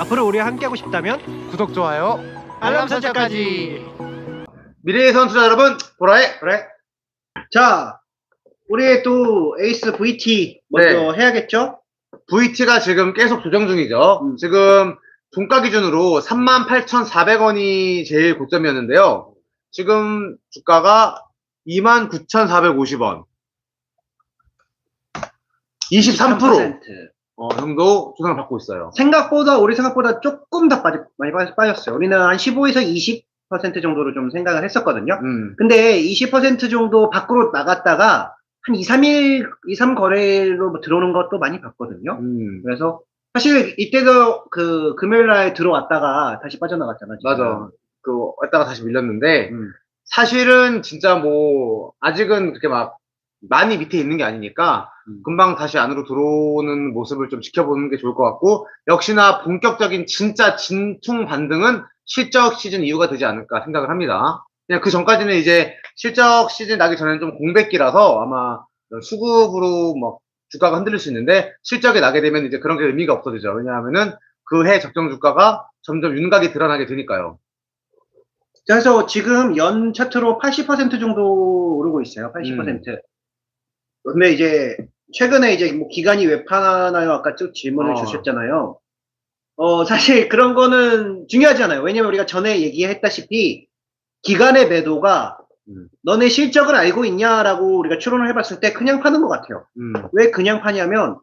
앞으로 우리와 함께하고 싶다면 구독, 좋아요, 알람 설정까지. 미래의 선수자 여러분, 보라해. 그래. 자, 우리의 또 에이스 VT 먼저 해야겠죠? VT가 지금 계속 조정 중이죠. 지금 종가 기준으로 38,400원이 제일 고점이었는데요. 지금 주가가 29,450원. 23% 정도 조정을 받고 있어요. 우리 생각보다 조금 더 많이 빠졌어요. 우리는 한 15에서 20% 정도로 좀 생각을 했었거든요. 근데 20% 정도 밖으로 나갔다가 한 2, 3 거래로 들어오는 것도 많이 봤거든요. 그래서 사실 이때도 그 금요일 날 들어왔다가 다시 빠져나갔잖아. 지금. 맞아. 왔다가 다시 밀렸는데, 사실은 진짜 뭐, 아직은 그렇게 막, 많이 밑에 있는 게 아니니까, 금방 다시 안으로 들어오는 모습을 좀 지켜보는 게 좋을 것 같고, 역시나 본격적인 진짜 진퉁 반등은 실적 시즌 이후가 되지 않을까 생각을 합니다. 그냥 그 전까지는 이제 실적 시즌 나기 전에는 좀 공백기라서 아마 수급으로 막 주가가 흔들릴 수 있는데, 실적이 나게 되면 이제 그런 게 의미가 없어지죠. 왜냐하면은 그 해 적정 주가가 점점 윤곽이 드러나게 되니까요. 그래서 지금 연 차트로 80% 정도 오르고 있어요. 80%. 근데 이제 최근에 이제 뭐 기간이 왜 파나요? 아까 쭉 질문을 주셨잖아요. 사실 그런 거는 중요하지 않아요. 왜냐면 우리가 전에 얘기했다시피 기간의 매도가 너네 실적을 알고 있냐라고 우리가 추론을 해봤을 때 그냥 파는 것 같아요. 왜 그냥 파냐면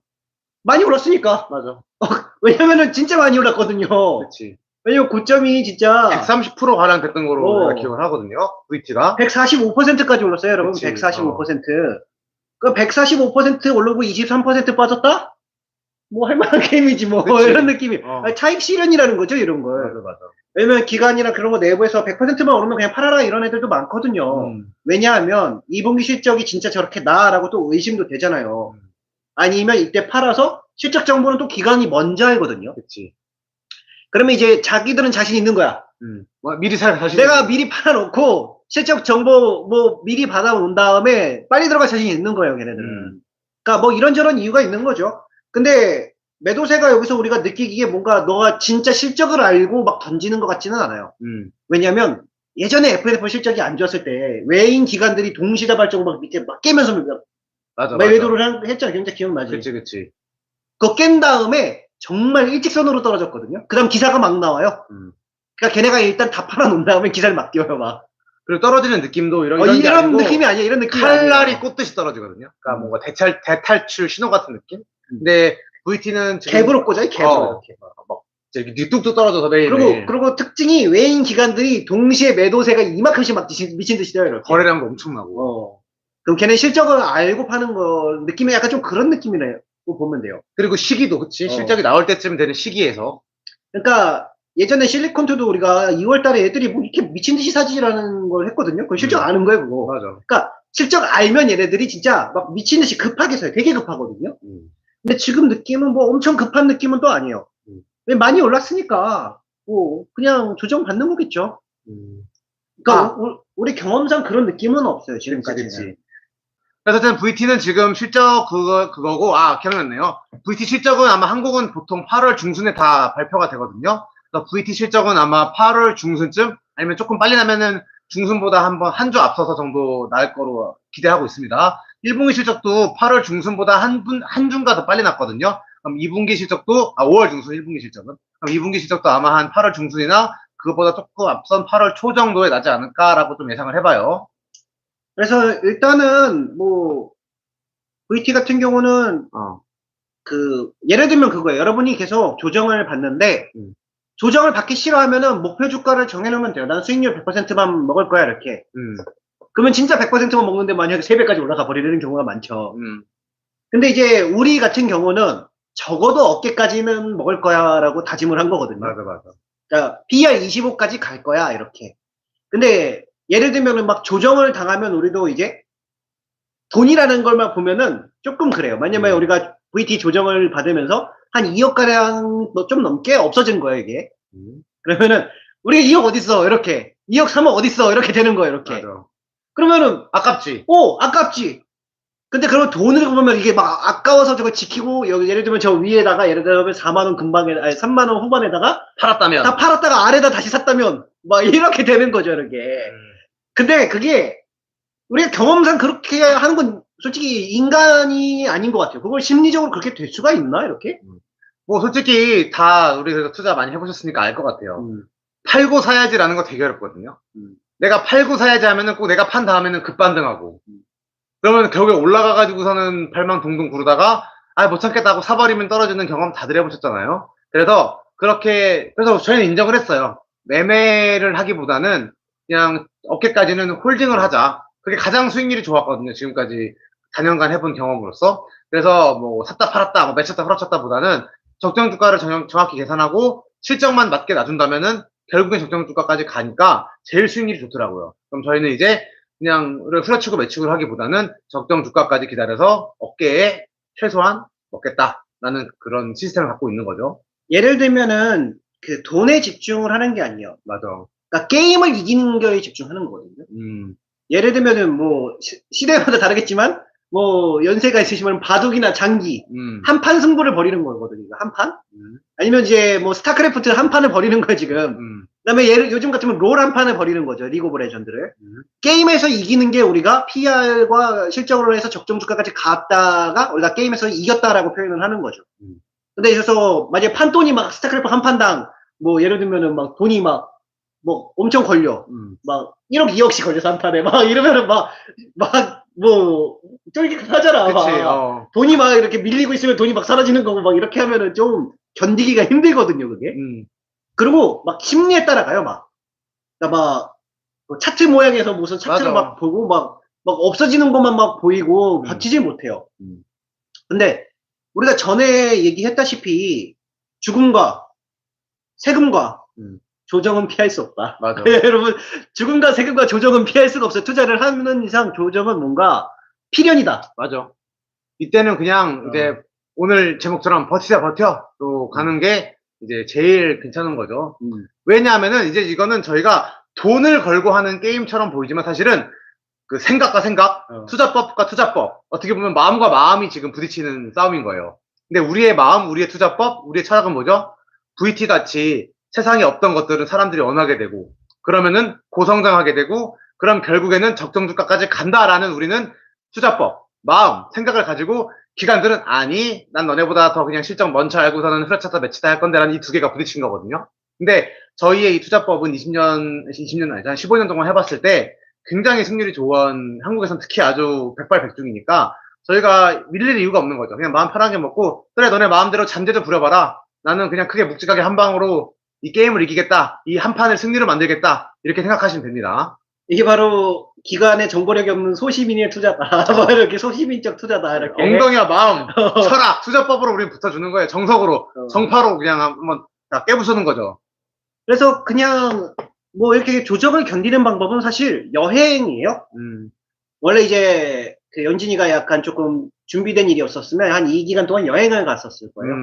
많이 올랐으니까. 맞아. 왜냐면은 진짜 많이 올랐거든요. 그렇지. 왜냐면 고점이 진짜 130% 가량 됐던 거로 내가 기억을 하거든요. VT가. 145%까지 올랐어요, 여러분. 그치. 145%. 그 145% 오르고 23% 빠졌다? 뭐 할만한 게임이지 뭐. 그치. 이런 느낌이. 차익 실현이라는 거죠, 이런 걸. 맞아. 왜냐면 기간이나 그런 거 내부에서 100%만 오르면 그냥 팔아라 이런 애들도 많거든요. 왜냐하면 2분기 실적이 진짜 저렇게 나라고 또 의심도 되잖아요. 아니면 이때 팔아서 실적 정보는 또 기간이 먼저 알거든요. 그치. 그러면 이제 자기들은 자신 있는 거야. 미리 살 자신 내가 미리 팔아놓고 실적 정보 뭐 미리 받아온 다음에 빨리 들어갈 자신이 있는 거예요, 걔네들은. 그러니까 뭐 이런저런 이유가 있는 거죠. 근데 매도세가 여기서 우리가 느끼기에 뭔가 너가 진짜 실적을 알고 막 던지는 것 같지는 않아요. 왜냐면 예전에 FNF 실적이 안 좋았을 때 외인 기관들이 동시다발적으로 막 밑에 막 깨면서 맞아. 매도를 했잖아. 굉장히 기억나지? 그치. 그거 깬 다음에 정말 일직선으로 떨어졌거든요. 그 다음 기사가 막 나와요. 그러니까 걔네가 일단 다 팔아놓은 다음에 기사를 막 띄워요, 막. 그리고 떨어지는 느낌도 이런 게 아니고 느낌이 아니야. 이런 느낌이 칼날이 아니에요. 꽂듯이 떨어지거든요. 그러니까 뭔가 대탈출 신호 같은 느낌? 근데 VT는 지금 갭으로 꽂아요, 갭으로. 이렇게. 막 이렇게 뚝뚝 떨어져서 매일 그리고 특징이 외인 기관들이 동시에 매도세가 이만큼씩 막 미친 듯이 떠요, 이렇게. 거래량도 엄청나고. 그럼 걔네 실적을 알고 파는 거, 느낌이 약간 좀 그런 느낌이네요. 보면 돼요. 그리고 시기도, 그치? 실적이 나올 때쯤 되는 시기에서. 그러니까 예전에 실리콘투도 우리가 2월 달에 애들이 뭐 이렇게 미친 듯이 사지라는 걸 했거든요. 그건 실적 아는 거예요, 그거. 맞아. 그러니까 실적 알면 얘네들이 진짜 막 미친 듯이 급하게 사요. 되게 급하거든요. 근데 지금 느낌은 뭐 엄청 급한 느낌은 또 아니에요. 왜 많이 올랐으니까 뭐 그냥 조정 받는 거겠죠. 그러니까 우리 경험상 그런 느낌은 없어요, 지금까지는. 그치. 그래서 어쨌든 VT는 지금 실적 그거고, 기억났네요. VT 실적은 아마 한국은 보통 8월 중순에 다 발표가 되거든요. 그래서 VT 실적은 아마 8월 중순쯤, 아니면 조금 빨리 나면은 중순보다 한 주 앞서서 정도 나올 거로 기대하고 있습니다. 1분기 실적도 8월 중순보다 한 주인가 더 빨리 났거든요. 그럼 2분기 실적도, 5월 중순 1분기 실적은. 그럼 2분기 실적도 아마 한 8월 중순이나 그것보다 조금 앞선 8월 초 정도에 나지 않을까라고 좀 예상을 해봐요. 그래서 일단은 뭐 VT 같은 경우는 예를 들면 그거예요. 여러분이 계속 조정을 받는데 조정을 받기 싫어하면은 목표 주가를 정해놓으면 돼요. 난 수익률 100%만 먹을 거야, 이렇게. 그러면 진짜 100%만 먹는데 만약에 3배까지 올라가 버리는 경우가 많죠. 근데 이제 우리 같은 경우는 적어도 어깨까지는 먹을 거야 라고 다짐을 한 거거든요. 맞아. 그러니까 PER 25까지 갈 거야, 이렇게. 근데 예를 들면 막 조정을 당하면 우리도 이제 돈이라는 걸만 보면은 조금 그래요. 왜냐면 우리가 VT 조정을 받으면서 한 2억가량 좀 넘게 없어진 거예요, 이게. 그러면은 우리가 2억 어딨어, 이렇게. 2억 3억 어딨어, 이렇게 되는 거예요, 이렇게. 맞아. 그러면은 아깝지. 아깝지. 근데 그런 돈을 보면 이게 막 아까워서 저거 지키고 여기 예를 들면 저 위에다가 예를 들면 4만 원 금방에 아니 3만 원 후반에다가 팔았다면. 다 팔았다가 아래다 다시 샀다면 막 이렇게 되는 거죠, 이렇게. 근데 그게 우리가 경험상 그렇게 하는 건 솔직히 인간이 아닌 것 같아요. 그걸 심리적으로 그렇게 될 수가 있나 이렇게? 뭐 솔직히 다 우리 그래서 투자 많이 해보셨으니까 알 것 같아요. 팔고 사야지라는 거 되게 어렵거든요. 내가 팔고 사야지 하면은 꼭 내가 판 다음에는 급반등하고. 그러면 결국에 올라가가지고서는 발망동동 구르다가 아 못 참겠다 하고 사버리면 떨어지는 경험 다들 해보셨잖아요. 그래서 그래서 저희는 인정을 했어요. 매매를 하기보다는 그냥 어깨까지는 홀딩을 하자. 그게 가장 수익률이 좋았거든요. 지금까지 4년간 해본 경험으로서. 그래서 뭐 샀다 팔았다, 뭐 매쳤다 후려쳤다 보다는 적정 주가를 정확히 계산하고 실적만 맞게 놔준다면은 결국엔 적정 주가까지 가니까 제일 수익률이 좋더라고요. 그럼 저희는 이제 그냥 후려치고 매치고 하기보다는 적정 주가까지 기다려서 어깨에 최소한 먹겠다라는 그런 시스템을 갖고 있는 거죠. 예를 들면은 그 돈에 집중을 하는 게 아니에요. 맞아. 그러니까 게임을 이기는 거에 집중하는 거거든요. 예를 들면은 뭐 시대마다 다르겠지만 뭐 연세가 있으시면 바둑이나 장기 한판 승부를 벌이는 거거든요. 한 판? 아니면 이제 뭐 스타크래프트 한 판을 벌이는 거예요 지금. 그다음에 요즘 같으면 롤 한 판을 벌이는 거죠. 리그 오브 레전드를. 게임에서 이기는 게 우리가 PR과 실적으로 해서 적정 주가까지 갔다가 우리가 게임에서 이겼다라고 표현을 하는 거죠. 근데 있어서 만약에 판돈이 막 스타크래프트 한 판당 뭐 예를 들면은 막 돈이 막 뭐 엄청 걸려. 막 1억 2억씩 걸려서 한 판에 막 이러면은 막 뭐 쫄깃하잖아. 막. 돈이 막 이렇게 밀리고 있으면 돈이 막 사라지는 거고 막 이렇게 하면은 좀 견디기가 힘들거든요, 그게. 그리고 막 심리에 따라가요, 막. 그러니까 막 뭐 차트 모양에서 무슨 차트를 맞아. 막 보고 막 없어지는 것만 막 보이고 버티질 못해요. 근데 우리가 전에 얘기했다시피 죽음과 세금과 조정은 피할 수 없다. 맞아. 여러분, 죽음과 세금과 조정은 피할 수가 없어요. 투자를 하는 이상 조정은 뭔가 필연이다. 맞아. 이때는 그냥 이제 오늘 제목처럼 버티자 버텨 가는 게 이제 제일 괜찮은 거죠. 왜냐하면은 이제 이거는 저희가 돈을 걸고 하는 게임처럼 보이지만 사실은 그 생각과 생각, 투자법과 투자법, 어떻게 보면 마음과 마음이 지금 부딪히는 싸움인 거예요. 근데 우리의 마음, 우리의 투자법, 우리의 철학은 뭐죠? VT 같이 세상에 없던 것들은 사람들이 원하게 되고, 그러면은 고성장하게 되고, 그럼 결국에는 적정주가까지 간다라는 우리는 투자법, 마음, 생각을 가지고 기관들은 아니, 난 너네보다 더 그냥 실적 먼저 알고서는 후려쳤다 매치다 할 건데라는 이 두 개가 부딪힌 거거든요. 근데 저희의 이 투자법은 20년 아니죠. 한 15년 동안 해봤을 때 굉장히 승률이 좋은, 한국에서는 특히 아주 백발백중이니까 저희가 밀릴 이유가 없는 거죠. 그냥 마음 편하게 먹고, 그래, 너네 마음대로 잔재 좀 부려봐라. 나는 그냥 크게 묵직하게 한 방으로 이 게임을 이기겠다. 이 한 판을 승리로 만들겠다. 이렇게 생각하시면 됩니다. 이게 바로 기관에 정보력이 없는 소시민의 투자다. 뭐 이렇게 소시민적 투자다. 이렇게. 엉덩이와 마음, 철학, 투자법으로 우리는 붙어주는 거예요. 정석으로, 정파로 그냥 한번 다 깨부수는 거죠. 그래서 그냥 뭐 이렇게 조정을 견디는 방법은 사실 여행이에요. 원래 이제 그 연진이가 약간 조금 준비된 일이 없었으면 한 이 기간 동안 여행을 갔었을 거예요.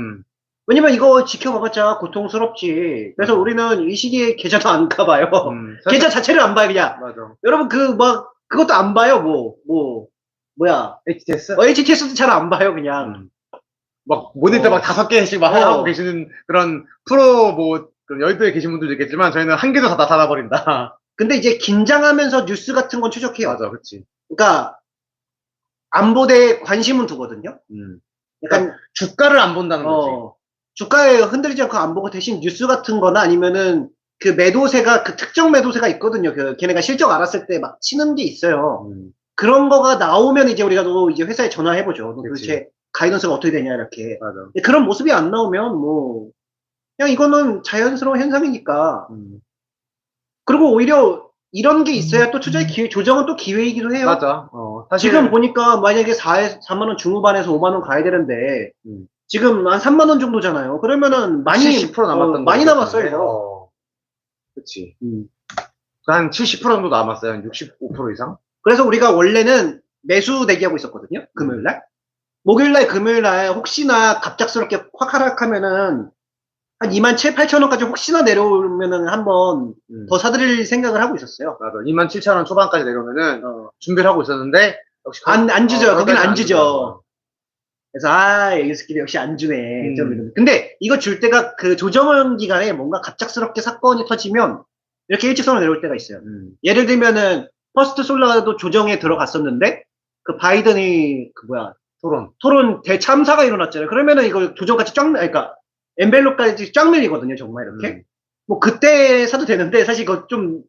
왜냐면 이거 지켜봐봤자 고통스럽지. 그래서 우리는 이 시기에 계좌도 안 가봐요. 계좌 자체를 안 봐요, 그냥. 맞아. 여러분, 그것도 안 봐요, 뭐야. HTS? HTS도 잘 안 봐요, 그냥. 막, 모니터 막 5개씩 막 하고 계시는 그런 프로 그런 여의도에 계신 분들도 있겠지만 저희는 한 개도 다 닫아버린다. 근데 이제 긴장하면서 뉴스 같은 건 추적해요. 맞아, 그치. 그러니까, 안보대에 관심은 두거든요. 그러니까 주가를 안 본다는 거지. 주가에 흔들리지 않고 안 보고 대신 뉴스 같은 거나 아니면은 그 매도세가, 그 특정 매도세가 있거든요. 걔네가 실적 알았을 때 막 치는 게 있어요. 그런 거가 나오면 이제 우리가 또 이제 회사에 전화해보죠. 도대체 가이던스가 어떻게 되냐, 이렇게. 맞아. 그런 모습이 안 나오면 뭐, 그냥 이거는 자연스러운 현상이니까. 그리고 오히려 이런 게 있어야 또 투자의 기회, 조정은 또 기회이기도 해요. 맞아. 사실 지금 보니까 만약에 4만원 중후반에서 5만원 가야 되는데, 지금 한 3만원 정도잖아요. 그러면은 많이, 70% 남았던 많이 거죠. 남았어요. 그치. 한 70% 정도 남았어요. 한 65% 이상? 그래서 우리가 원래는 매수 대기하고 있었거든요. 금요일날. 목요일날, 금요일날 혹시나 갑작스럽게 확 하락하면은 한 27,800원까지 혹시나 내려오면은 한번 더 사드릴 생각을 하고 있었어요. 맞아. 27,000원 초반까지 내려오면은 준비를 하고 있었는데 역시 안 주죠. 거기는 거기까지 안 주죠. 주더라고요. 그래서 이 새끼들 역시 안 주네. 좀 이러면서. 근데 이거 줄 때가 그 조정원 기간에 뭔가 갑작스럽게 사건이 터지면 이렇게 일직선으로 내려올 때가 있어요. 예를 들면은 퍼스트 솔라도 조정에 들어갔었는데 그 바이든이 그 뭐야 토론 대참사가 일어났잖아요. 그러면은 이거 조정까지 그러니까 엔벨롭까지 쫙 밀리거든요. 정말 이렇게. 뭐 그때 사도 되는데 사실 이거 좀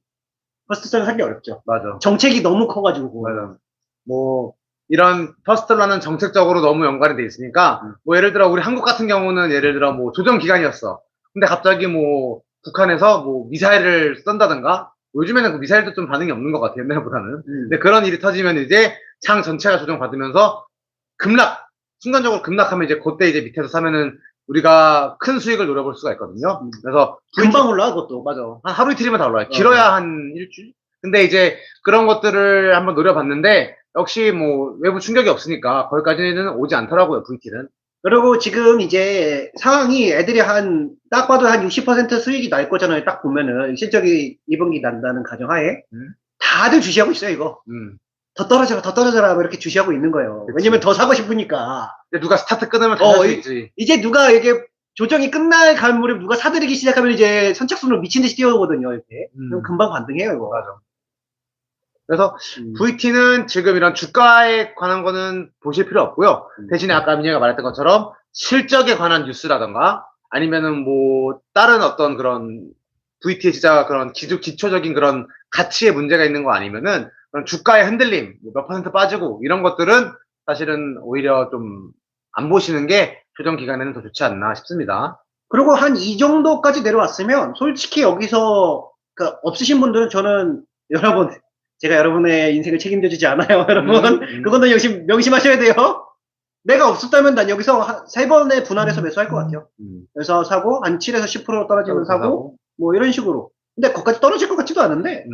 퍼스트 솔라 사기 어렵죠. 맞아. 정책이 너무 커가지고. 맞아. 뭐 이런 퍼스트라는 정책적으로 너무 연관이 돼 있으니까 뭐 예를 들어 우리 한국 같은 경우는 예를 들어 뭐 조정 기간이었어. 근데 갑자기 뭐 북한에서 뭐 미사일을 쏜다든가 요즘에는 그 미사일도 좀 반응이 없는 것 같아요. 옛날보다는. 근데 그런 일이 터지면 이제 장 전체가 조정받으면서 순간적으로 급락하면 이제 그때 이제 밑에서 사면은 우리가 큰 수익을 노려볼 수가 있거든요. 그래서 금방 올라 그것도 맞아. 한 하루 이틀이면 다 올라요. 길어야 한 일주일? 근데 이제 그런 것들을 한번 노려봤는데 역시 뭐 외부 충격이 없으니까 거기까지는 오지 않더라고요, VT는. 그리고 지금 이제 상황이 애들이 딱 봐도 한 60% 수익이 날 거잖아요. 딱 보면은 실적이 2분기 난다는 가정하에 다들 주시하고 있어요, 이거. 더 떨어져라, 뭐 이렇게 주시하고 있는 거예요. 그치. 왜냐면 더 사고 싶으니까. 이제 누가 스타트 끊으면 다 살 수 있지. 이제 누가 이게 조정이 끝날 무렵 누가 사들이기 시작하면 이제 선착순으로 미친 듯이 뛰어오거든요, 이렇게. 그럼 금방 반등해요, 이거. 맞아. 그래서 VT는 지금 이런 주가에 관한 거는 보실 필요 없고요. 대신에 아까 민영이가 말했던 것처럼 실적에 관한 뉴스라던가 아니면은 뭐 다른 어떤 그런 VT의 진짜 그런 기초적인 그런 가치에 문제가 있는 거 아니면은 그런 주가의 흔들림, 몇 퍼센트 빠지고 이런 것들은 사실은 오히려 좀 안 보시는 게 조정 기간에는 더 좋지 않나 싶습니다. 그리고 한 이 정도까지 내려왔으면 솔직히 여기서 없으신 분들은 저는 여러분 제가 여러분의 인생을 책임져 주지 않아요, 여러분. 그거는 명심하셔야 돼요. 내가 없었다면 난 여기서 3번의 분할해서 매수할 것 같아요. 그래서 사고 한 7에서 10% 떨어지면 사고 뭐 이런 식으로. 근데 거기까지 떨어질 것 같지도 않은데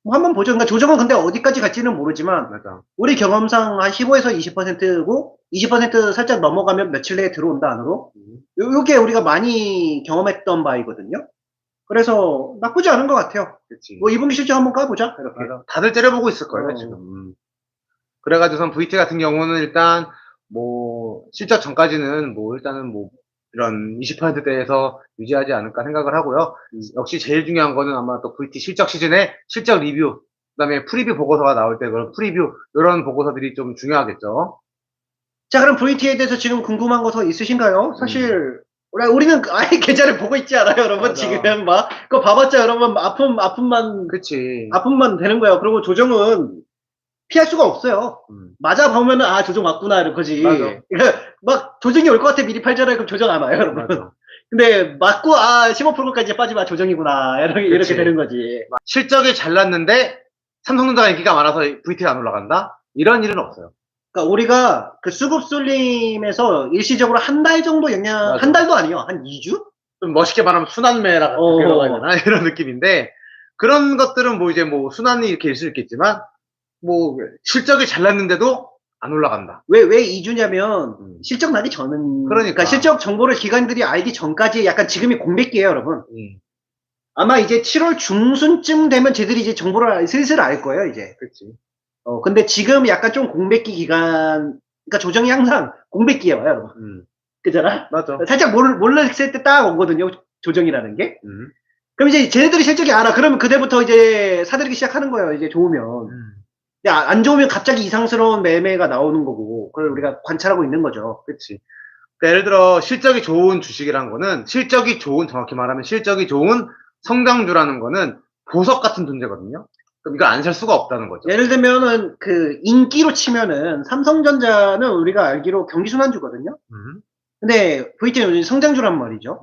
뭐 한번 보죠. 그러니까 조정은 근데 어디까지 갈지는 모르지만 맞아. 우리 경험상 한 15에서 20%고 20% 살짝 넘어가면 며칠 내에 들어온다 안으로. 요게 우리가 많이 경험했던 바이거든요. 그래서 나쁘지 않은 것 같아요. 그치. 뭐 2분기 실적 한번 까보자. 이렇게. 맞아. 다들 째려보고 있을 거예요, 지금. 그래가지고선 VT 같은 경우는 일단 뭐 실적 전까지는 뭐 일단은 뭐 이런 20%대에서 유지하지 않을까 생각을 하고요. 역시 제일 중요한 거는 아마 또 VT 실적 시즌에 실적 리뷰, 그다음에 프리뷰 보고서가 나올 때 그런 프리뷰 이런 보고서들이 좀 중요하겠죠. 자, 그럼 VT에 대해서 지금 궁금한 거 더 있으신가요? 사실 우리는 아예 계좌를 보고 있지 않아요, 여러분. 맞아. 지금 막 그거 봐봤자 여러분 아픔만 그치. 아픔만 되는 거예요. 그리고 조정은 피할 수가 없어요. 맞아 보면은 조정 맞구나 이런 거지. 맞아. 막 조정이 올 것 같아 미리 팔잖아요. 그럼 조정 안 와요, 여러분. 맞아. 근데 맞고 15%까지 빠지면 조정이구나 이렇게 그치. 되는 거지. 실적이 잘 났는데 삼성전자가 인기가 많아서 VT가 안 올라간다? 이런 일은 없어요. 그러니까 우리가 그 수급 쏠림에서 일시적으로 한 달 정도 맞아. 한 달도 아니에요. 한 2주? 좀 멋있게 말하면 순환매라 그렇게 해야 되나? 이런 느낌인데 그런 것들은 뭐 이제 뭐 순환이 이렇게 일 수 있겠지만 뭐 실적이 잘 났는데도 안 올라간다. 왜 2주냐면 실적 나기 전은 그러니까. 실적 정보를 기관들이 알기 전까지 약간 지금이 공백기예요, 여러분. 아마 이제 7월 중순쯤 되면 쟤들이 이제 정보를 슬슬 알 거예요, 이제. 그렇지. 근데 지금 약간 좀 공백기 기간, 그러니까 조정이 항상 공백기예요, 여러분. 그잖아? 맞아. 살짝 몰랐을 때 딱 오거든요, 조정이라는 게. 그럼 이제 쟤네들이 실적이 알아. 그러면 그때부터 이제 사들이기 시작하는 거예요, 이제 좋으면. 안 좋으면 갑자기 이상스러운 매매가 나오는 거고, 그걸 우리가 관찰하고 있는 거죠. 그렇지. 그러니까 예를 들어 실적이 좋은 주식이란 거는 정확히 말하면 실적이 좋은 성장주라는 거는 보석 같은 존재거든요. 그럼 이거 안 살 수가 없다는 거죠. 예를 들면은 그 인기로 치면은 삼성전자는 우리가 알기로 경기순환주거든요. 근데 VT는 요즘 성장주란 말이죠.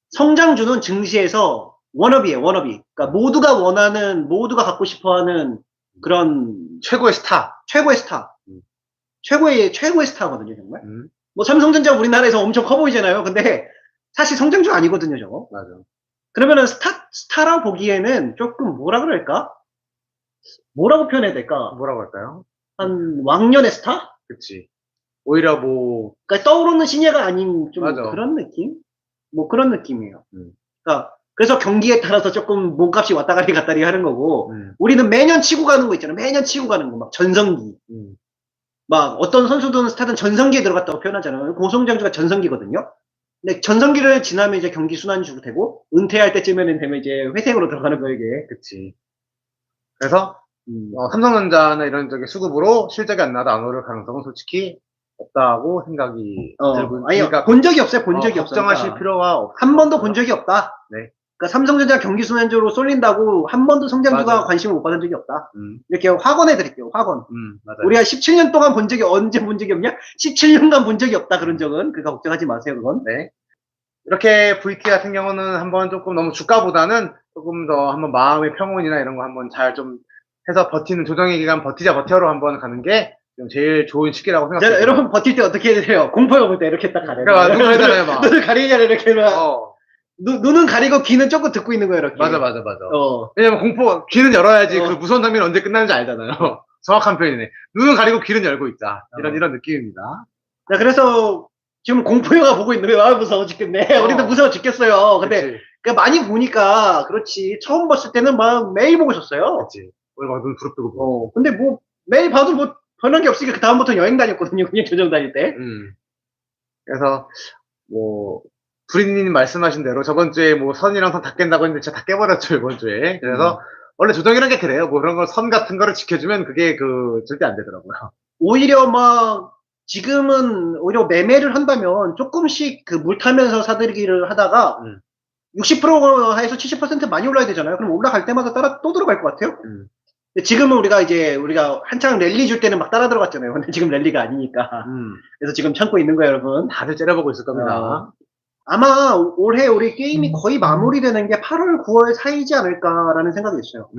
성장주는 증시에서 워너비예요, 워너비. 그러니까 모두가 갖고 싶어하는 그런 최고의 스타. 최고의 스타. 최고의 스타거든요, 정말. 뭐 삼성전자 우리나라에서 엄청 커 보이잖아요. 근데 사실 성장주 아니거든요, 저거. 맞아. 그러면은 스타라 보기에는 조금 뭐라 그럴까? 뭐라고 표현해야 될까? 뭐라고 할까요? 한 왕년의 스타? 그치. 오히려 뭐 그러니까 떠오르는 신예가 아닌 좀 맞아. 그런 느낌? 뭐 그런 느낌이에요. 그러니까 그래서 경기에 따라서 조금 몸값이 왔다 가리 갔다리 하는 거고, 우리는 매년 치고 가는 거 있잖아. 매년 치고 가는 거. 막 전성기. 막 어떤 선수든 스타든 전성기에 들어갔다고 표현하잖아요. 고성장주가 전성기거든요. 근데 전성기를 지나면 이제 경기 순환주가 되고, 은퇴할 때쯤에는 되면 이제 회생으로 들어가는 거예요, 이게. 그치. 그래서 삼성전자나 이런 쪽의 수급으로 실적이 안 나도 안 오를 가능성은 솔직히 없다고 생각이 들고 아니, 그러니까 본 적이 없어요, 본 적이 없어요. 걱정하실 필요가 없어요. 한 번도 본 적이 없다. 네. 그러니까 삼성전자 경기 순환주로 쏠린다고 한 번도 성장주가 맞아요. 관심을 못 받은 적이 없다. 이렇게 확언해 드릴게요, 확언. 맞아요. 우리가 17년 동안 본 적이 언제 본 적이 없냐? 17년간 본 적이 없다, 그런 적은. 그러니까 걱정하지 마세요, 그건. 네. 이렇게 VT 같은 경우는 한번 조금 너무 주가보다는 조금 더 한번 마음의 평온이나 이런 거 한번 잘 좀 해서 버티는 조정의 기간 버티자로 한번 가는 게 제일 좋은 시기라고 생각해요. 여러분 버틸 때 어떻게 해야 돼요? 공포가 볼 때 이렇게 딱 가려요. 그러니까 눈 가리잖아요, 막. 눈을 가리잖아요, 이렇게. 눈은 가리고 귀는 조금 듣고 있는 거예요, 이렇게. 맞아. 왜냐면 귀는 열어야지 그 무서운 장면이 언제 끝나는지 알잖아요. 정확한 표현이네. 눈은 가리고 귀는 열고 있자. 이런 느낌입니다. 자, 그래서 지금 공포영화 보고 있는 거예요. 아, 무서워 죽겠네. 우리도 무서워 죽겠어요. 근데 많이 보니까 그렇지. 처음 봤을 때는 막 매일 보고 있었어요. 그치. 오늘 막 눈 부릅뜨고 보고. 근데 뭐 매일 봐도 뭐 변한 게 없으니까 그 다음부터 여행 다녔거든요. 그냥 조정 다닐 때. 그래서 뭐 브리님 말씀하신 대로 저번 주에 뭐 선이랑 선 다 깬다고 했는데 진짜 다 깨버렸죠, 이번 주에. 그래서 원래 조정이란 게 그래요. 뭐 그런 걸 선 같은 거를 지켜주면 그게 절대 안 되더라고요. 오히려 막 지금은 오히려 매매를 한다면 조금씩 그 물 타면서 사들이기를 하다가 60%에서 70% 많이 올라야 되잖아요. 그럼 올라갈 때마다 따라 또 들어갈 것 같아요. 근데 지금은 우리가 한창 랠리 줄 때는 막 따라 들어갔잖아요. 근데 지금 랠리가 아니니까. 그래서 지금 참고 있는 거예요, 여러분. 다들 째려보고 있을 겁니다. 아마 올해 우리 게임이 거의 마무리되는 게 8월, 9월 사이지 않을까라는 생각이 있어요.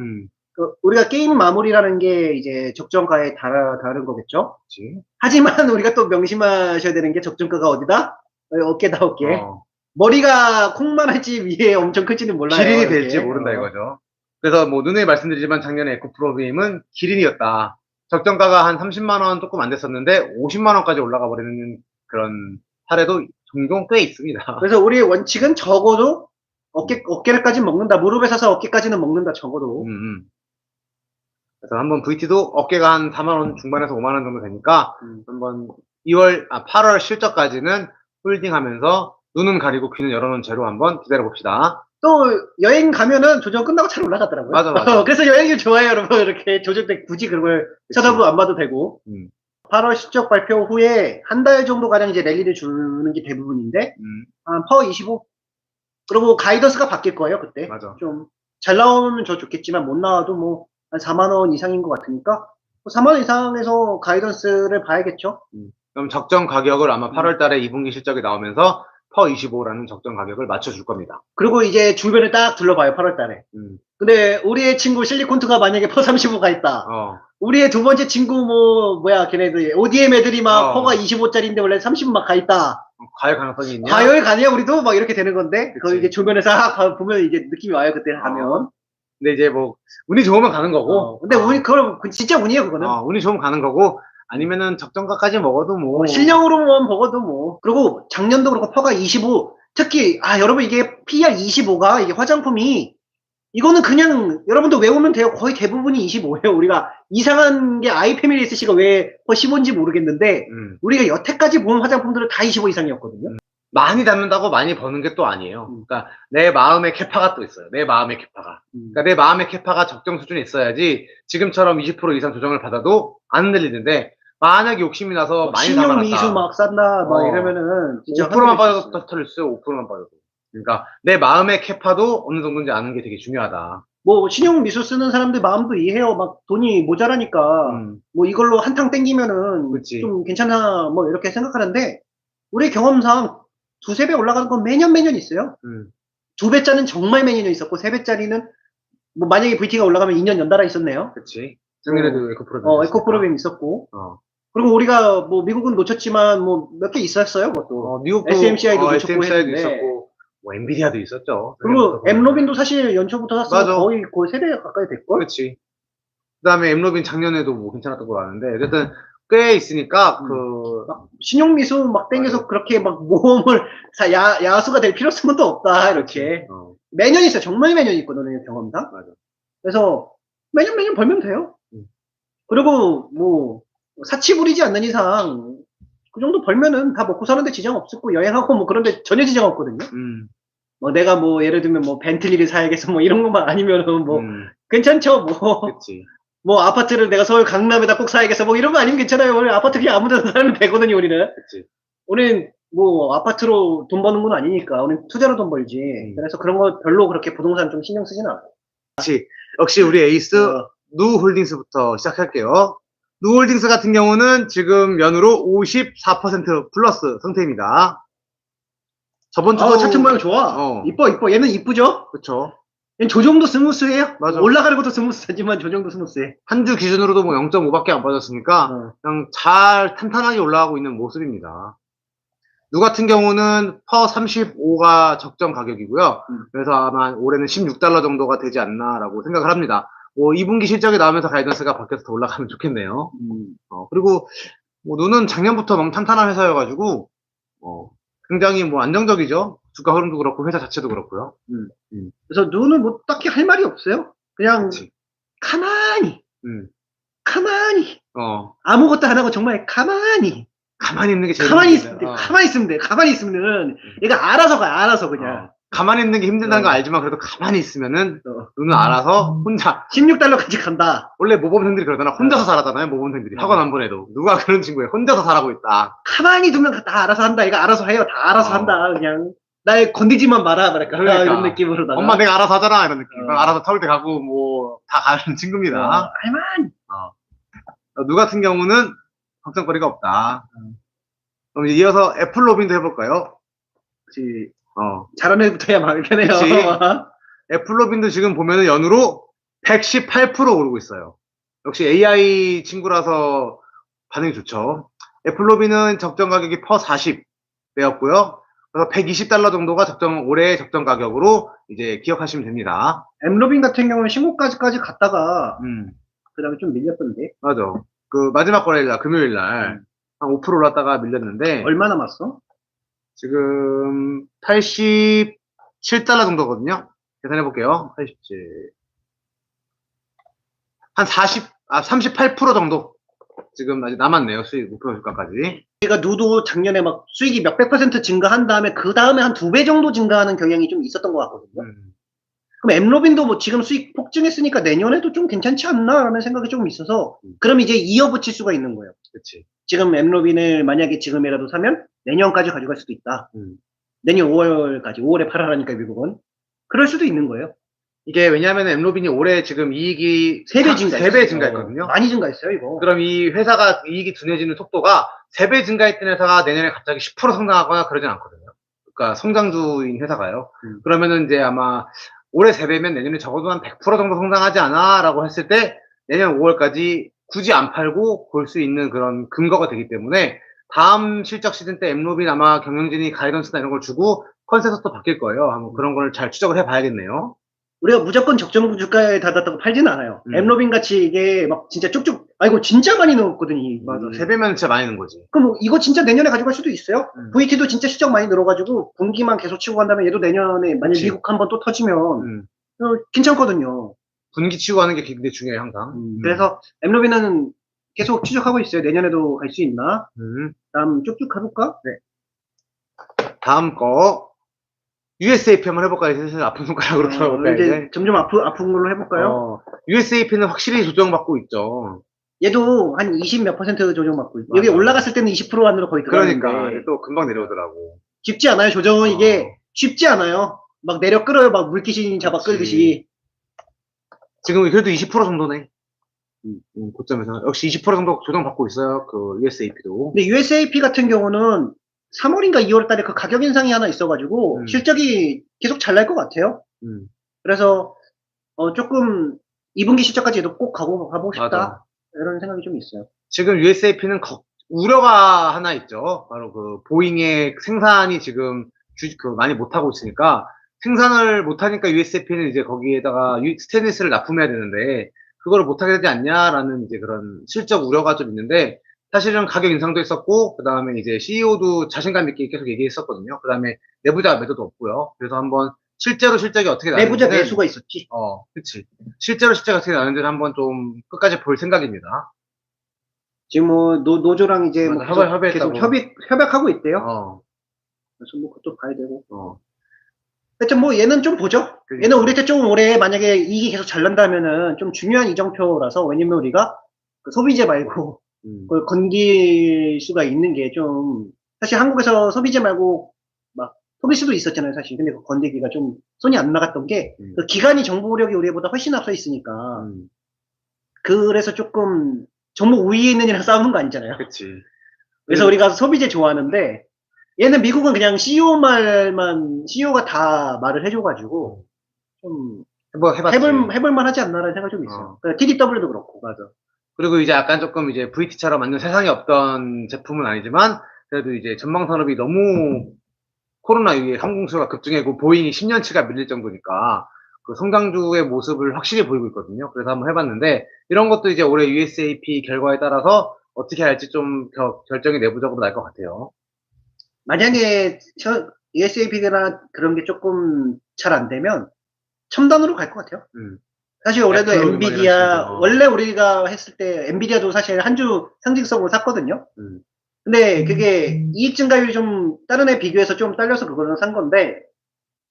우리가 게임 마무리라는 게 이제 적정가에 다른 거겠죠? 그치. 하지만 우리가 또 명심하셔야 되는 게 적정가가 어디다? 어깨다, 어깨. 머리가 콩만 할지 위에 엄청 클지는 몰라요. 기린이 이렇게. 될지 모른다 이거죠. 그래서 뭐 누누이 말씀드리지만 작년에 에코프로비임은 기린이었다. 적정가가 한 30만원 조금 안 됐었는데 50만원까지 올라가 버리는 그런 사례도 종종 꽤 있습니다. 그래서 우리의 원칙은 적어도 어깨를까지 먹는다. 무릎에 사서 어깨까지는 먹는다, 적어도. 그래서 한번 VT도 어깨가 한 4만원 중반에서 5만원 정도 되니까 한번 8월 실적까지는 홀딩하면서 눈은 가리고 귀는 열어놓은 채로 한번 기다려봅시다. 또 여행 가면은 조정 끝나고 잘 올라가더라고요. 맞아. 그래서 여행이 좋아요, 여러분. 이렇게 조정 때 굳이 그걸 쳐다보고 안 봐도 되고. 8월 실적 발표 후에 한 달 정도 가량 이제 랠리를 주는 게 대부분인데 한 퍼 25. 그리고 가이던스가 바뀔 거예요, 그때. 맞아. 좀 잘 나오면 저 좋겠지만 못 나와도 뭐 한 4만 원 이상인 것 같으니까 4만 원 이상에서 가이던스를 봐야겠죠. 그럼 적정 가격을 아마 8월 달에 2분기 실적이 나오면서 퍼 25라는 적정 가격을 맞춰줄 겁니다. 그리고 이제 주변을 딱 둘러봐요, 8월 달에. 근데 우리의 친구 실리콘트가 만약에 퍼 35가 있다. 우리의 두 번째 친구 걔네들 ODM 애들이 막 퍼가 25짜리인데 원래 30 막 가 있다. 과열 가능성이 있냐? 과열 가냐 우리도 막 이렇게 되는 건데. 그거 이제 주변에 싹 보면 이제 느낌이 와요, 그때 하면. 근데 이제 뭐 운이 좋으면 가는 거고. 근데 그건 진짜 운이에요, 그거는. 운이 좋으면 가는 거고. 아니면은 적정가까지 먹어도 뭐. 실력으로만 먹어도 뭐. 그리고 작년도 그렇고 퍼가 25. 특히 여러분 이게 PR 25가 이게 화장품이 이거는 그냥 여러분도 외우면 돼요. 거의 대부분이 25예요. 우리가 이상한 게 아이패밀리 SC가 왜 퍼 15인지 모르겠는데 우리가 여태까지 본 화장품들은 다 25 이상이었거든요. 많이 담는다고 많이 버는 게 또 아니에요. 그러니까 내 마음의 캐파가 또 있어요. 내 마음의 캐파가. 그러니까 내 마음의 캐파가 적정 수준에 있어야지 지금처럼 20% 이상 조정을 받아도 안 흔들리는데 만약에 욕심이 나서 많이 담아놨다. 신용 미수 막 싼다 막 이러면은 진짜 5%만 빠져도 털릴 수 있어요. 5%만 빠져도. 그러니까 내 마음의 캐파도 어느 정도인지 아는 게 되게 중요하다. 뭐 신용 미수 쓰는 사람들 마음도 이해해요. 막 돈이 모자라니까 뭐 이걸로 한탕 땡기면은 그치. 좀 괜찮아 뭐 이렇게 생각하는데 우리 경험상 2~3배 올라가는 건 매년 있어요. 2배짜리는 정말 매년 있었고 3배짜리는 뭐 만약에 VT가 올라가면 2년 연달아 있었네요. 그치. 작년에도 에코프로비임 에코프로비임 있었고. 그리고 우리가 뭐 미국은 놓쳤지만 뭐 몇 개 있었어요. 그것도. 미국도 SMCI도 놓쳤고 SMCI도 했는데. 있었고 뭐 엔비디아도 있었죠. 그리고 엠로빈도 사실 연초부터 샀으면 거의 3배 가까이 됐걸? 그렇지. 그다음에 엠로빈 작년에도 뭐 괜찮았던 걸 아는데 어쨌든 꽤 있으니까 신용미수 막 땡겨서 그렇게 막 모험을 야수가 될 필요성은 또 없다 이렇게. 매년 있어요. 정말 매년 있거든요, 경험상. 맞아. 그래서 매년 벌면 돼요. 음. 그리고 뭐 사치 부리지 않는 이상 그 정도 벌면은 다 먹고 사는데 지장 없었고 여행하고 뭐 그런데 전혀 지장 없거든요. 뭐 내가 뭐 예를 들면 뭐 벤틀리를 사야겠어 뭐 이런 것만 아니면은 뭐 괜찮죠. 뭐 그치. 뭐 아파트를 내가 서울 강남에다 꼭 사야겠어 뭐 이런 거 아니면 괜찮아요. 우리 아파트 그냥 아무 데나 살면 되거든요. 우리는. 그치. 우리는 뭐 아파트로 돈 버는 건 아니니까 우리는 투자로 돈 벌지. 그래서 그런 거 별로 그렇게 부동산 좀 신경 쓰진 않아요. 역시 우리 에이스 누홀딩스부터 시작할게요. 누홀딩스 같은 경우는 지금 연으로 54% 플러스 상태입니다. 저번 주도 차트 모양 좋아. 이뻐. 얘는 이쁘죠? 그쵸. 얘는 조정도 스무스해요. 맞아. 올라가는 것도 스무스하지만 조정도 스무스해. 한 주 기준으로도 뭐 0.5밖에 안 빠졌으니까 그냥 잘 탄탄하게 올라가고 있는 모습입니다. 누 같은 경우는 퍼 35가 적정 가격이고요. 그래서 아마 올해는 16달러 정도가 되지 않나라고 생각을 합니다. 뭐 2분기 실적이 나오면서 가이던스가 바뀌어서 더 올라가면 좋겠네요. 그리고 뭐 누는 작년부터 너무 탄탄한 회사여가지고 굉장히 뭐 안정적이죠. 주가 흐름도 그렇고 회사 자체도 그렇고요. 그래서 누는 뭐 딱히 할 말이 없어요. 그냥 그치. 가만히 아무것도 안 하고 정말 가만히 있는 게 제일 가만히 힘든데. 있으면 돼. 가만히 있으면 얘가 알아서 가. 알아서 그냥. 가만히 있는 게 힘든다는 거 알지만 그래도 가만히 있으면은 누는 알아서 혼자 16달러까지 간다. 원래 모범생들이 그러잖아. 혼자서 살았잖아요. 모범생들이 학원 안 보내도 누가 그런 친구예요. 혼자서 살아고 있다. 가만히 두면 다 알아서 한다. 얘가 알아서 해요. 다 알아서 한다. 그냥 날 건드지만 마라. 그러니까 이런 느낌으로. 엄마 내가 알아서 하잖아. 이런 느낌. 알아서 서울대 가고 뭐 다 가는 친구입니다. 할만. 누 같은 경우는 걱정거리가 없다. 그럼 이제 이어서 애플 로빈도 해볼까요? 그치. 잘하는 애부터 해야 마음이 편해요. 애플 로빈도 지금 보면은 연으로 118% 오르고 있어요. 역시 AI 친구라서 반응이 좋죠. 애플 로빈은 적정 가격이 퍼 40배였고요. 그래서 120달러 정도가 올해의 적정 가격으로 이제 기억하시면 됩니다. 엠로빈 같은 경우는 신고까지 갔다가 그 다음에 좀 밀렸던데. 맞아. 그 마지막 거래일 금요일 날 한 5% 올랐다가 밀렸는데 얼마 남았어? 지금 87달러 정도거든요. 계산해 볼게요. 87. 한 38% 정도 지금 아직 남았네요. 수익 목표 주가까지. 우리가 누도 작년에 막 수익이 몇백 % 증가한 다음에 그 다음에 한 2배 정도 증가하는 경향이 좀 있었던 것 같거든요. 그럼 엠로빈도 뭐 지금 수익 폭증했으니까 내년에도 좀 괜찮지 않나라는 생각이 조금 있어서 그럼 이제 이어붙일 수가 있는 거예요. 그치. 지금 엠로빈을 만약에 지금이라도 사면 내년까지 가져갈 수도 있다. 내년 5월까지 5월에 팔아라니까 미국은 그럴 수도 있는 거예요. 이게 왜냐하면 엠로빈이 올해 지금 이익이 3배 증가했거든요. 많이 증가했어요 이거. 그럼 이 회사가 이익이 둔해지는 속도가 3배 증가했던 회사가 내년에 갑자기 10% 성장하거나 그러진 않거든요. 그러니까 성장주인 회사가요. 그러면은 이제 아마 올해 3배면 내년에 적어도 한 100% 정도 성장하지 않아? 라고 했을 때 내년 5월까지 굳이 안 팔고 볼 수 있는 그런 근거가 되기 때문에 다음 실적 시즌 때 엠로빈 아마 경영진이 가이던스나 이런 걸 주고 컨센서스도 바뀔 거예요. 한번 그런 걸 잘 추적을 해봐야겠네요. 우리가 무조건 적정 주가에 닫았다고 팔지는 않아요. 엠로빈 같이 이게 막 진짜 쭉쭉, 이거 진짜 많이 넣었거든요. 맞아. 3배면 진짜 많이 넣은 거지. 그럼 이거 진짜 내년에 가져갈 수도 있어요. VT도 진짜 실적 많이 늘어가지고 분기만 계속 치고 간다면 얘도 내년에 만약 미국 한번 또 터지면 괜찮거든요. 분기 치고 가는 게 굉장히 중요해요, 항상. 그래서 엠로빈은 계속 추적하고 있어요. 내년에도 갈 수 있나? 다음 쭉쭉 가볼까? 네. 다음 거. USAP 한번 해볼까요? 사실 아픈 손가락으로 들어볼까요? 이제 점점 아픈 걸로 해볼까요? USAP는 확실히 조정받고 있죠. 얘도 한 20 몇 % 조정받고 있고 여기 올라갔을 때는 20% 안으로 거의 들어가는데 그러니까 또 금방 내려오더라고. 쉽지 않아요. 조정은 이게 쉽지 않아요. 막 내려 끌어요. 막 물귀신 잡아 끌듯이. 지금 그래도 20% 정도네. 고점에서 역시 20% 정도 조정받고 있어요. 그 USAP도. 근데 USAP 같은 경우는 3월인가 2월 달에 그 가격 인상이 하나 있어가지고 실적이 계속 잘 날 것 같아요. 그래서 조금 2분기 실적까지 얘도 꼭 가보고 싶다. 맞아. 이런 생각이 좀 있어요. 지금 USAP는 우려가 하나 있죠. 바로 그 보잉의 생산이 지금 많이 못하고 있으니까 생산을 못하니까 USAP는 이제 거기에다가 스테인리스를 납품해야 되는데 그걸 못하게 되지 않냐라는 이제 그런 실적 우려가 좀 있는데 사실은 가격 인상도 있었고 그 다음에 이제 CEO도 자신감 있게 계속 얘기했었거든요. 그 다음에 내부자 매도도 없고요. 그래서 한번 실제로 실적이 어떻게 나는지. 내부자 매수가 있었지. 그치. 실제로 실적이 어떻게 나는지를 한번 좀 끝까지 볼 생각입니다. 지금 뭐 노조랑 이제 뭐 맞아, 계속 협의했다고. 협약하고 있대요. 그래서 뭐 그것도 봐야 되고. 하여튼 뭐 얘는 좀 보죠. 그러니까. 얘는 우리 때 좀 올해 만약에 이게 계속 잘 난다면은 좀 중요한 이정표라서, 왜냐면 우리가 그 소비재 말고 그걸 건질 수가 있는 게 좀, 사실 한국에서 소비재 말고 막 소비수도 있었잖아요, 사실. 근데 그 건들기가 좀 손이 안 나갔던 게 그 기간이 정보력이 우리보다 훨씬 앞서 있으니까. 그래서 조금 정보 우위에 있는 이랑 싸우는 거 아니잖아요. 그치. 그래서 우리가 소비재 좋아하는데, 얘는 미국은 그냥 CEO가 다 말을 해줘가지고 좀 해봤지. 해볼만 하지 않나라는 생각이 좀 있어요. TDW도 그렇고. 맞아. 그리고 이제 약간 조금 이제 VT처럼 완전 세상에 없던 제품은 아니지만, 그래도 이제 전방 산업이 너무 코로나 이후에 항공수가 급증했고, 보잉이 10년치가 밀릴 정도니까, 그 성장주의 모습을 확실히 보이고 있거든요. 그래서 한번 해봤는데, 이런 것도 이제 올해 USAP 결과에 따라서 어떻게 할지 좀 결정이 내부적으로 날 것 같아요. 만약에 USAP나 그런 게 조금 잘 안 되면 첨단으로 갈 것 같아요. 사실 올해도 애플 엔비디아, 원래 우리가 했을 때 엔비디아도 사실 한 주 상징성으로 샀거든요. 근데 그게 이익 증가율이 좀 다른 애 비교해서 좀 딸려서 그거는 산 건데,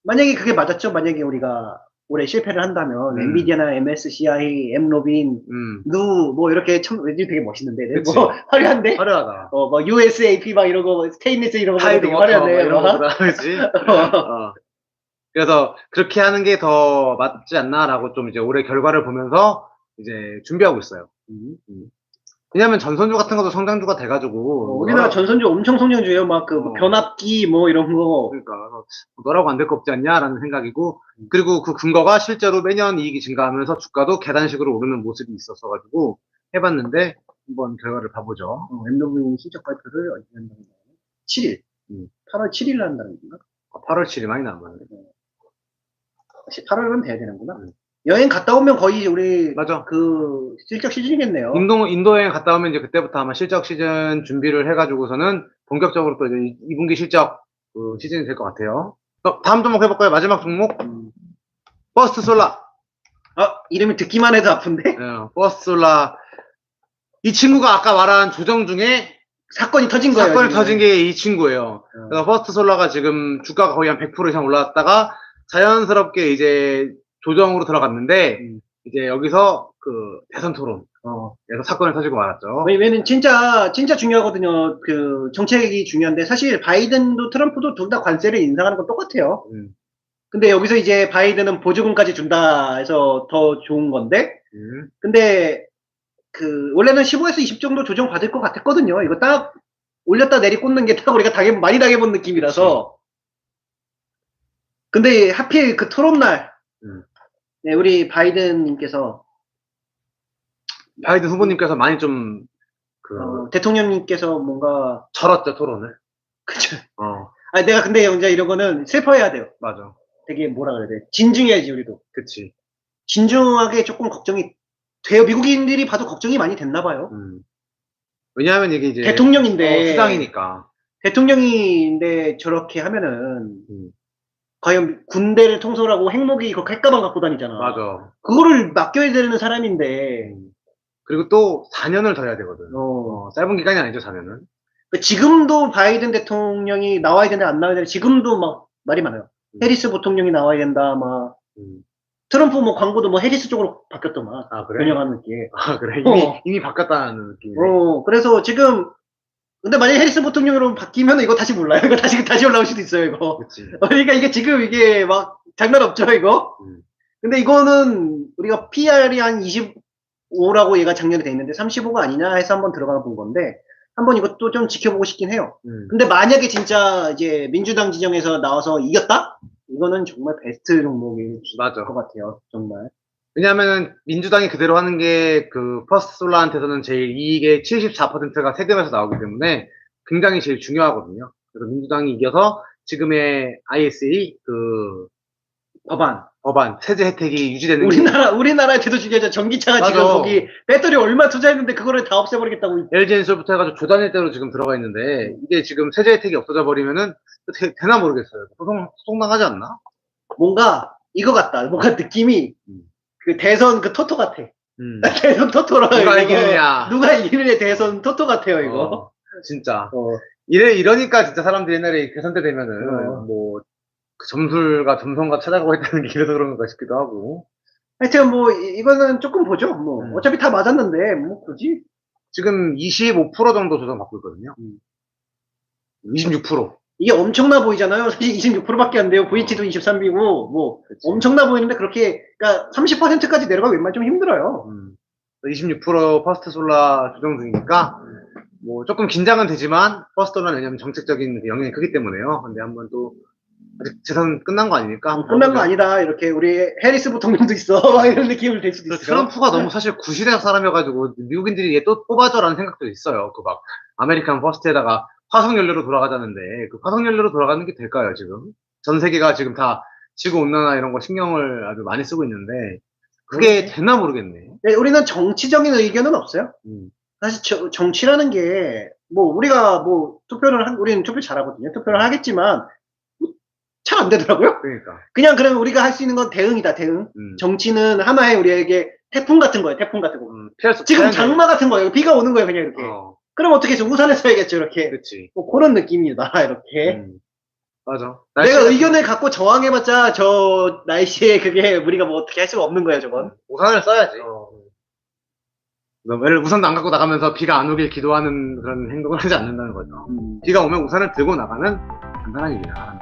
만약에 그게 맞았죠. 만약에 우리가 올해 실패를 한다면 엔비디아나 MSCI, 엠로빈, 누 뭐 이렇게 왠지 되게 멋있는데, 그치. 뭐 화려한데? 화려하다. 뭐 USAP 막 이런 거, 스테인리스 이런 거 타이드 되게 워터 화려하네. 이런 거보다, 그지? 그래서 그렇게 하는 게 더 맞지 않나라고 좀 이제 올해 결과를 보면서 이제 준비하고 있어요. 왜냐면 전선주 같은 것도 성장주가 돼가지고. 우리나라 전선주 엄청 성장주예요. 막 그 변압기 뭐 이런 거. 그러니까 너라고 안 될 거 없지 않냐라는 생각이고, 그리고 그 근거가 실제로 매년 이익이 증가하면서 주가도 계단식으로 오르는 모습이 있었어가지고 해봤는데 한번 결과를 봐보죠. 엠노빈 실적 발표를 언제 한다는 거예요? 7일. 8월 7일 한다는 건가? 8월 7일 많이 남았네. 8월은 돼야 되는구나. 여행 갔다 오면 거의 우리 맞아. 그 실적 시즌이겠네요. 인도 여행 갔다 오면 이제 그때부터 아마 실적 시즌 준비를 해가지고서는 본격적으로 또 이제 2분기 실적 그 시즌이 될 것 같아요. 다음 종목 해볼까요? 마지막 종목. 퍼스트 솔라. 이름이 듣기만 해도 아픈데? 퍼스트 솔라. 이 친구가 아까 말한 조정 중에 사건이 터진 거예요. 사건이 터진 게 이 친구예요. 그래서 퍼스트 솔라가 지금 주가가 거의 한 100% 이상 올라왔다가 자연스럽게 이제 조정으로 들어갔는데, 이제 여기서 그 대선 토론. 그래서 사건을 터지고 말았죠. 왜냐면 진짜 중요하거든요. 그 정책이 중요한데, 사실 바이든도 트럼프도 둘 다 관세를 인상하는 건 똑같아요. 근데 여기서 이제 바이든은 보조금까지 준다 해서 더 좋은 건데, 근데 그 원래는 15에서 20 정도 조정 받을 것 같았거든요. 이거 딱 올렸다 내리 꽂는 게 딱 우리가 많이 당해본 느낌이라서. 근데 하필 그 토론날, 네, 우리 바이든님께서, 바이든 후보님께서 많이 좀 대통령님께서 뭔가 절었죠, 토론을. 그쵸. 내가 근데 영자 이런 거는 슬퍼해야 돼요. 맞아. 되게 뭐라 그래야 돼. 진중해야지, 우리도. 그치. 진중하게 조금 걱정이 돼요. 미국인들이 봐도 걱정이 많이 됐나 봐요. 왜냐하면 이게 이제 대통령인데. 수장이니까. 대통령인데 저렇게 하면은, 과연 군대를 통솔하고 핵무기 그 핵가방 갖고 다니잖아. 맞아. 그거를 맡겨야 되는 사람인데. 그리고 또 4년을 더 해야 되거든. 짧은 기간이 아니죠, 4년은. 지금도 바이든 대통령이 나와야 되는데 안 나와야 되는데, 지금도 막 말이 많아요. 해리스 부통령이 나와야 된다, 막. 트럼프 뭐 광고도 뭐 해리스 쪽으로 바뀌었더만. 그래? 변형하는 게. 그래? 이미 바뀌었다는 느낌이네. 그래서 지금, 근데 만약에 해리스 부통령으로 바뀌면 이거 다시 몰라요. 이거 다시 올라올 수도 있어요, 이거. 그치. 그러니까 이게 지금 이게 막 장난 없죠, 이거? 근데 이거는 우리가 PR이 한 25라고 얘가 작년에 돼 있는데 35가 아니냐 해서 한번 들어가 본 건데, 한번 이것도 좀 지켜보고 싶긴 해요. 근데 만약에 진짜 이제 민주당 지정에서 나와서 이겼다? 이거는 정말 베스트 종목일 것 같아요, 정말. 왜냐하면 민주당이 그대로 하는 게 그 퍼스트 솔라한테서는 제일 이익의 74%가 세금에서 나오기 때문에 굉장히 제일 중요하거든요. 그래서 민주당이 이겨서 지금의 ISA 그 법안 세제 혜택이 유지되는 우리나라한테도 중요하죠. 전기차가 지금 거기 배터리 얼마 투자했는데 그거를 다 없애버리겠다고. LG엔솔부터 해가지고 조단일대로 지금 들어가 있는데, 이게 지금 세제 혜택이 없어져 버리면은 되나 모르겠어요. 소송 나가지 않나? 뭔가 이거 같다. 뭔가 느낌이 그 대선 그 토토 같아. 대선 토토라. 누가 이거. 이기느냐. 누가 이기느냐 대선 토토 같아요 이거. 진짜. 어. 이러니까 진짜 사람들이 옛날에 계산 때 되면은, 뭐, 그 점술가, 점성가 찾아가고 했다는 게 이래서 그런 건가 싶기도 하고. 하여튼 뭐 이거는 조금 보죠. 뭐 어차피 다 맞았는데 뭐 굳이 지금 25% 정도 조정받고 있거든요. 26%. 이게 엄청나 보이잖아요. 사실 26%밖에 안 돼요. VH도 23비고 뭐 그치. 엄청나 보이는데 그렇게 그러니까 30%까지 내려가 웬만 좀 힘들어요. 26% 퍼스트 솔라 조정 중이니까, 뭐, 조금 긴장은 되지만, 퍼스트 솔라는 왜냐면 정책적인 영향이 크기 때문에요. 근데 한번 또, 아직 재선 끝난 거 아니니까. 한번 끝난 거 가보자. 아니다. 이렇게 우리 해리스 부통령도 있어. 막 이런 느낌을 낼 수도 있어요. 트럼프가 너무 사실 구시대학 사람이어가지고 미국인들이 얘 또 뽑아줘라는 생각도 있어요. 그 막 아메리칸 퍼스트에다가 화석연료로 돌아가자는데 그 화석연료로 돌아가는 게 될까요 지금? 전 세계가 지금 다 지구 온난화 이런 거 신경을 아주 많이 쓰고 있는데 그게 되나 모르겠네. 네, 우리는 정치적인 의견은 없어요. 사실 정치라는 게 뭐 우리가 뭐 우리는 투표 잘하거든요. 투표를 하겠지만 잘 안 되더라고요. 그러니까. 그럼 우리가 할 수 있는 건 대응이다, 대응. 정치는 하나의 우리에게 태풍 같은 거예요, 태풍 같은 거. 지금 장마 같은 거예요. 비가 오는 거예요, 그냥 이렇게. 그럼 어떻게 해서 우산을 써야겠죠, 이렇게. 그렇지. 뭐 그런 느낌이다, 이렇게. 맞아. 내가 의견을 갖고 저항해봤자 저 날씨에 그게 우리가 뭐 어떻게 할 수가 없는 거예요, 저건. 우산을 써야지. 예를 우산도 안 갖고 나가면서 비가 안 오길 기도하는 그런 행동을 하지 않는다는 거죠. 비가 오면 우산을 들고 나가는 간단한 일이야.